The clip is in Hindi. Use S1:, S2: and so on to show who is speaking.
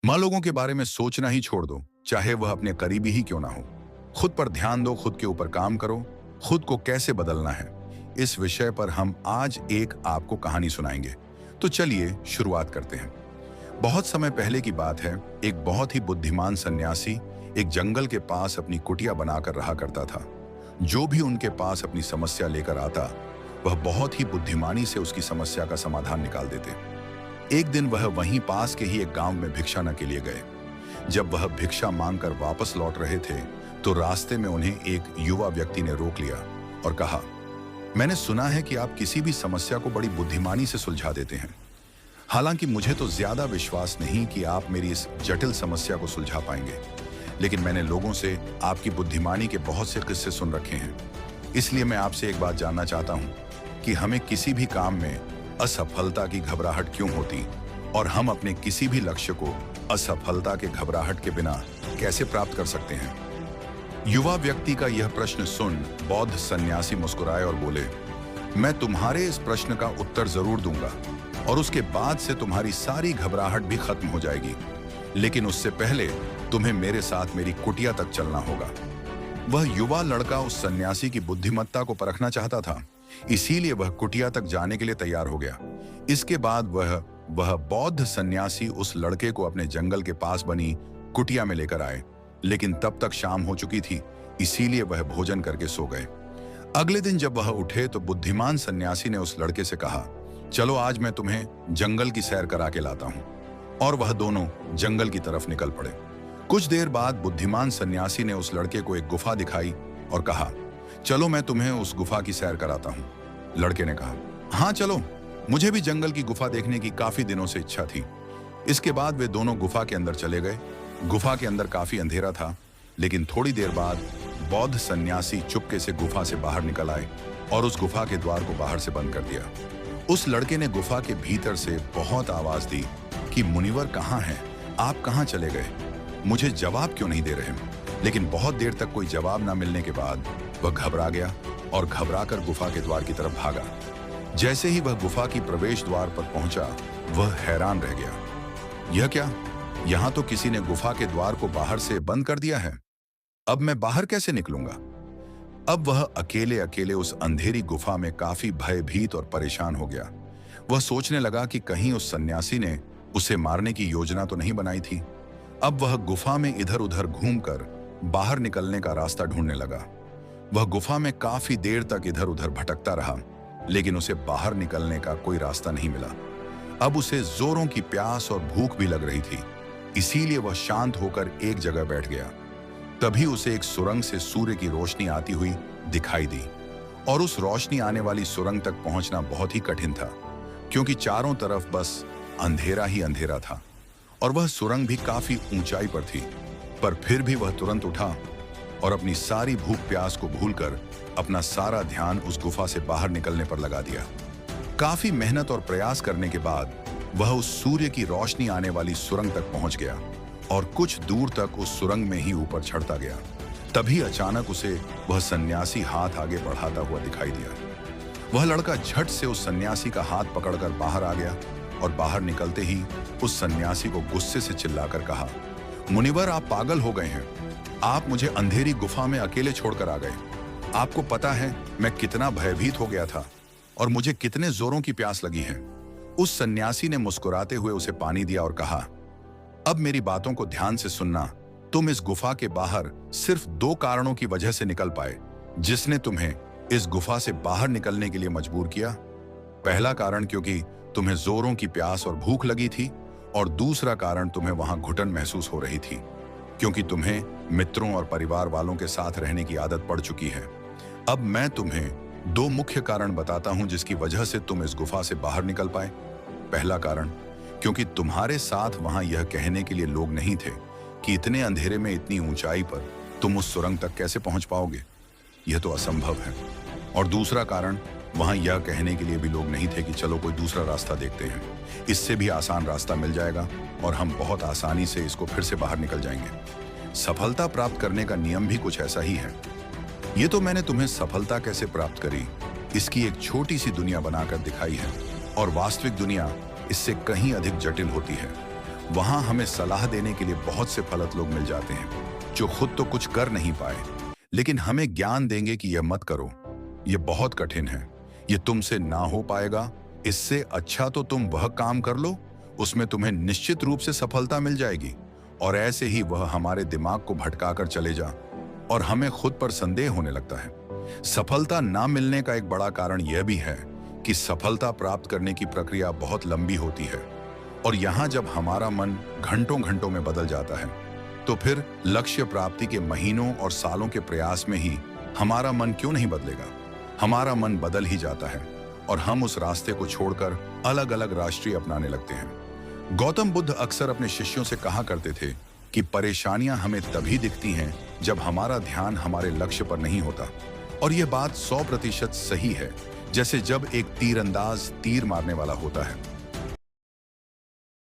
S1: माँ लोगों के बारे में सोचना ही छोड़ दो, चाहे वह अपने करीबी ही क्यों ना हो। खुद पर ध्यान दो, खुद के ऊपर काम करो, खुद को कैसे बदलना है। इस विषय पर हम आज एक आपको कहानी सुनाएंगे। तो चलिए शुरुआत करते हैं। बहुत समय पहले की बात है। एक बहुत ही बुद्धिमान सन्यासी एक जंगल के पास अपनी कुटिया बनाकर रहा करता था। जो भी उनके पास अपनी समस्या लेकर आता, वह बहुत ही बुद्धिमानी से उसकी समस्या का समाधान निकाल देते। एक दिन वह वहीं पास के ही एक गांव में भिक्षाटन के लिए गए। जब वह भिक्षा मांगकर वापस लौट रहे थे, तो रास्ते में उन्हें एक युवा व्यक्ति ने रोक लिया और कहा, मैंने सुना है कि आप किसी भी समस्या को बड़ी बुद्धिमानी से सुलझा देते हैं। हालांकि मुझे तो ज्यादा विश्वास नहीं कि आप मेरी इस जटिल समस्या को सुलझा पाएंगे, लेकिन मैंने लोगों से आपकी बुद्धिमानी के बहुत से किस्से सुन रखे हैं। इसलिए मैं आपसे एक बात जानना चाहता हूं कि हमें किसी भी काम में असफलता की घबराहट क्यों होती, और हम अपने किसी भी लक्ष्य को असफलता के घबराहट के बिना कैसे प्राप्त कर सकते हैं। युवा व्यक्ति का यह प्रश्न सुन बौद्ध सन्यासी मुस्कुराए और बोले, मैं तुम्हारे इस प्रश्न का उत्तर जरूर दूंगा, और उसके बाद से तुम्हारी सारी घबराहट भी खत्म हो जाएगी। लेकिन उससे पहले तुम्हें मेरे साथ मेरी कुटिया तक चलना होगा। वह युवा लड़का उस सन्यासी की बुद्धिमत्ता को परखना चाहता था, इसीलिए वह कुटिया तक जाने के लिए तैयार हो गया। इसके बाद वह बौद्ध सन्यासी उस लड़के को अपने जंगल के पास बनी कुटिया में लेकर आए। लेकिन तब तक शाम हो चुकी थी, इसीलिए वह भोजन करके सो गए। अगले दिन जब वह उठे तो बुद्धिमान सन्यासी ने उस लड़के से कहा, चलो आज मैं तुम्हें जंगल की सैर करा के लाता हूं। और वह दोनों जंगल की तरफ निकल पड़े। कुछ देर बाद बुद्धिमान सन्यासी ने उस लड़के को एक गुफा दिखाई और कहा, चलो मैं तुम्हें उस गुफा की सैर कराता हूं। लड़के ने कहा, हाँ चलो, मुझे भी जंगल की गुफा देखने की काफी दिनों से इच्छा थी। इसके बाद वे दोनों गुफा के अंदर चले गए। गुफा के अंदर काफी अंधेरा था, लेकिन थोड़ी देर बाद बौद्ध सन्यासी चुपके से गुफा से बाहर निकल आए और उस गुफा के द्वार को बाहर से बंद कर दिया। उस लड़के ने गुफा के भीतर से बहुत आवाज दी कि मुनिवर कहाँ हैं? आप कहाँ चले गए? मुझे जवाब क्यों नहीं दे रहे? लेकिन बहुत देर तक कोई जवाब ना मिलने के बाद वह घबरा गया और घबराकर गुफा के द्वार की तरफ भागा। जैसे ही वह गुफा की प्रवेश द्वार पर पहुंचा, वह हैरान रह गया। यह क्या? यहां तो किसी ने गुफा के द्वार को बाहर से बंद कर दिया है। अब मैं बाहर कैसे निकलूंगा? अब वह अकेले अकेले उस अंधेरी गुफा में काफी भयभीत और परेशान हो गया। वह सोचने लगा कि कहीं उस सन्यासी ने उसे मारने की योजना तो नहीं बनाई थी। अब वह गुफा में इधर उधर घूमकर बाहर निकलने का रास्ता ढूंढने लगा। वह गुफा में काफी देर तक इधर उधर भटकता रहा, लेकिन उसे बाहर निकलने का कोई रास्ता नहीं मिला। अब उसे जोरों की प्यास और भूख भी लग रही थी, इसीलिए वह शांत होकर एक जगह बैठ गया। तभी उसे एक सुरंग से सूर्य की रोशनी आती हुई दिखाई दी, और उस रोशनी आने वाली सुरंग तक पहुंचना बहुत ही कठिन था, क्योंकि चारों तरफ बस अंधेरा ही अंधेरा था, और वह सुरंग भी काफी ऊंचाई पर थी। पर फिर भी वह तुरंत उठा और अपनी सारी भूख प्यास को भूलकर अपना सारा ध्यान उस गुफा से बाहर निकलने पर लगा दिया। काफी मेहनत और प्रयास करने के बाद वह उस सूर्य की रोशनी आने वाली सुरंग तक पहुंच गया और कुछ दूर तक उस सुरंग में ही ऊपर चढ़ता गया। तभी अचानक उसे वह सन्यासी हाथ आगे बढ़ाता हुआ दिखाई दिया। वह लड़का झट से उस सन्यासी का हाथ पकड़कर बाहर आ गया और बाहर निकलते ही उस सन्यासी को गुस्से से चिल्लाकर कहा, मुनिवर आप पागल हो गए हैं। आप मुझे अंधेरी गुफा में अकेले छोड़कर आ गए। आपको पता है मैं कितना भयभीत हो गया था और मुझे कितने जोरों की प्यास लगी है। उस सन्यासी ने मुस्कुराते हुए उसे पानी दिया और कहा, अब मेरी बातों को ध्यान से सुनना। तुम इस गुफा के बाहर सिर्फ दो कारणों की वजह से निकल पाए, जिसने तुम्हें इस गुफा से बाहर निकलने के लिए मजबूर किया। पहला कारण क्योंकि तुम्हें जोरों की प्यास और भूख लगी थी, और दूसरा कारण तुम्हें वहां घुटन महसूस हो रही थी, क्योंकि तुम्हें मित्रों और परिवार वालों के साथ रहने की आदत पड़ चुकी है। अब मैं तुम्हें दो मुख्य कारण बताता हूं जिसकी वजह से तुम इस गुफा से बाहर निकल पाए। पहला कारण, क्योंकि तुम्हारे साथ वहां यह कहने के लिए लोग नहीं थे कि इतने अंधेरे में इतनी ऊंचाई पर तुम उस सुरंग तक कैसे पहुंच पाओगे, यह तो असंभव है। और दूसरा कारण, वहां यह कहने के लिए भी लोग नहीं थे कि चलो कोई दूसरा रास्ता देखते हैं, इससे भी आसान रास्ता मिल जाएगा और हम बहुत आसानी से इसको फिर से बाहर निकल जाएंगे। सफलता प्राप्त करने का नियम भी कुछ ऐसा ही है। ये तो मैंने तुम्हें सफलता कैसे प्राप्त करी इसकी एक छोटी सी दुनिया बनाकर दिखाई है, और वास्तविक दुनिया इससे कहीं अधिक जटिल होती है। वहां हमें सलाह देने के लिए बहुत से फलत लोग मिल जाते हैं जो खुद तो कुछ कर नहीं पाए, लेकिन हमें ज्ञान देंगे कि यह मत करो, यह बहुत कठिन है, यह तुमसे ना हो पाएगा, इससे अच्छा तो तुम वह काम कर लो, उसमें तुम्हें निश्चित रूप से सफलता मिल जाएगी। और ऐसे ही वह हमारे दिमाग को भटकाकर चले जा और हमें खुद पर संदेह होने लगता है। सफलता ना मिलने का एक बड़ा कारण यह भी है कि सफलता प्राप्त करने की प्रक्रिया बहुत लंबी होती है, और यहां जब हमारा मन घंटों घंटों में बदल जाता है, तो फिर लक्ष्य प्राप्ति के महीनों और सालों के प्रयास में ही हमारा मन क्यों नहीं बदलेगा? हमारा मन बदल ही जाता है और हम उस रास्ते को छोड़कर अलग अलग रास्ते अपनाने लगते हैं। गौतम बुद्ध अक्सर अपने शिष्यों से कहा करते थे कि परेशानियां हमें तभी दिखती हैं जब हमारा ध्यान हमारे लक्ष्य पर नहीं होता। और यह बात 100% सही है, जैसे जब एक तीरंदाज तीर मारने वाला होता है